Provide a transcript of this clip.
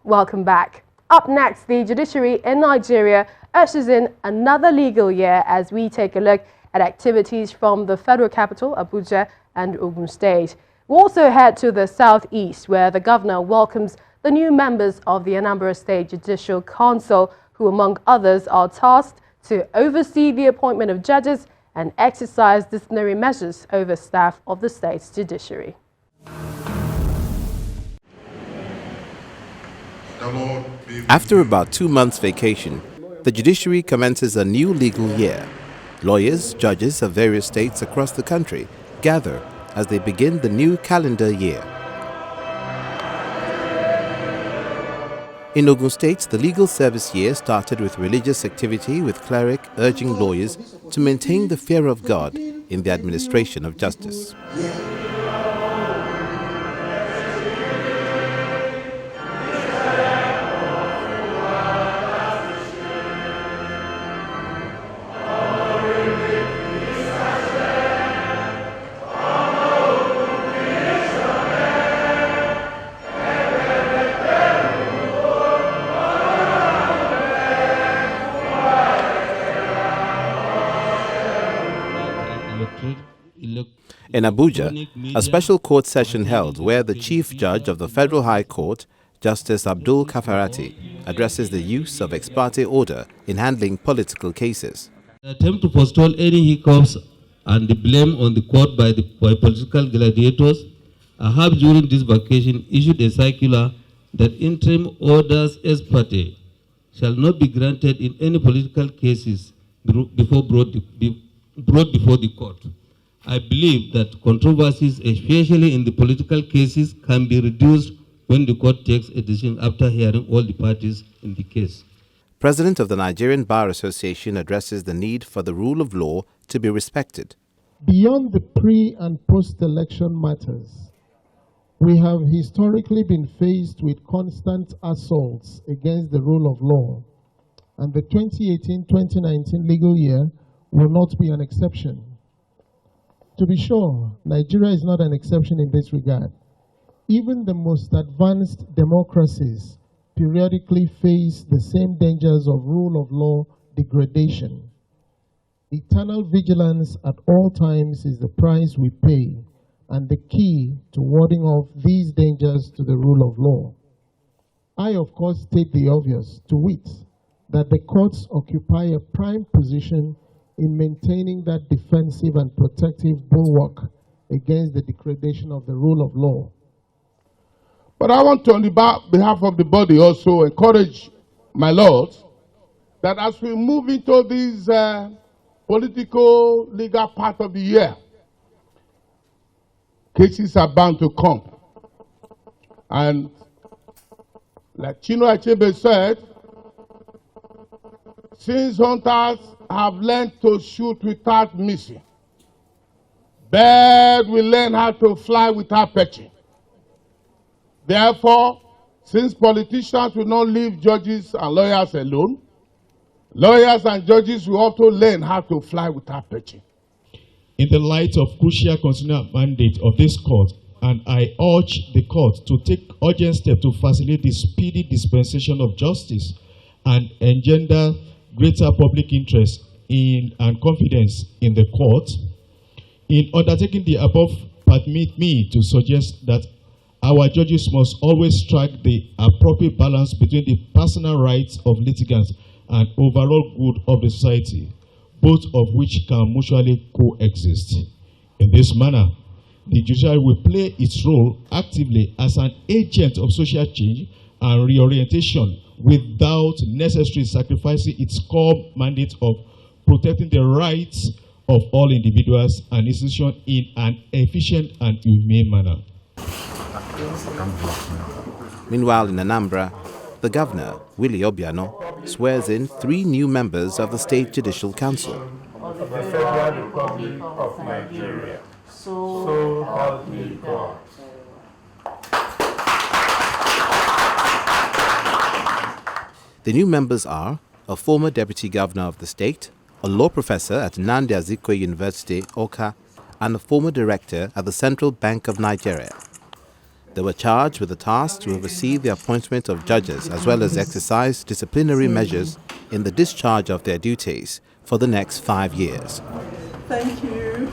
Welcome back. Up next, the judiciary in Nigeria ushers in another legal year as we take a look at activities from the federal capital, Abuja, and Ogun State. We also head to the southeast, where the governor welcomes the new members of the Anambra State Judicial Council, who, among others, are tasked to oversee the appointment of judges and exercise disciplinary measures over staff of the state's judiciary. After about 2 months' vacation, the judiciary commences a new legal year. Lawyers, judges of various states across the country gather as they begin the new calendar year. In Ogun State, the legal service year started with religious activity, with cleric urging lawyers to maintain the fear of God in the administration of justice. In Abuja, a special court session held where the Chief Judge of the Federal High Court, Justice Abdul Kafarati, addresses the use of ex parte order in handling political cases. The attempt to forestall any hiccups and the blame on the court by political gladiators, I have during this vacation issued a circular that interim orders ex parte shall not be granted in any political cases brought before the court. I believe that controversies, especially in the political cases, can be reduced when the court takes a decision after hearing all the parties in the case. President of the Nigerian Bar Association addresses the need for the rule of law to be respected. Beyond the pre- and post-election matters, we have historically been faced with constant assaults against the rule of law, and the 2018-2019 legal year will not be an exception. To be sure, Nigeria is not an exception in this regard. Even the most advanced democracies periodically face the same dangers of rule of law degradation. Eternal vigilance at all times is the price we pay and the key to warding off these dangers to the rule of law. I, of course, state the obvious, to wit, that the courts occupy a prime position in maintaining that defensive and protective bulwark against the degradation of the rule of law. But I want to, on the behalf of the body, also encourage my lords that as we move into this political legal part of the year, cases are bound to come. And like Chino Achebe said, since hunters have learned to shoot without missing, birds will learn how to fly without perching. Therefore, since politicians will not leave judges and lawyers alone, lawyers and judges will also learn how to fly without perching. In the light of crucial constitutional mandate of this court, and I urge the court to take urgent steps to facilitate the speedy dispensation of justice and engender greater public interest in and confidence in the court. In undertaking the above, permit me to suggest that our judges must always strike the appropriate balance between the personal rights of litigants and overall good of the society, both of which can mutually coexist. In this manner, the judiciary will play its role actively as an agent of social change and reorientation without necessarily sacrificing its core mandate of protecting the rights of all individuals and institutions in an efficient and humane manner. Meanwhile, in Anambra, the governor, Willie Obiano, swears in 3 new members of the State Judicial Council. Of the Federal Republic of Nigeria. So help me God. The new members are a former deputy governor of the state, a law professor at Nnamdi Azikiwe University, Awka, and a former director at the Central Bank of Nigeria. They were charged with the task to oversee the appointment of judges as well as exercise disciplinary measures in the discharge of their duties for the next 5 years. Thank you.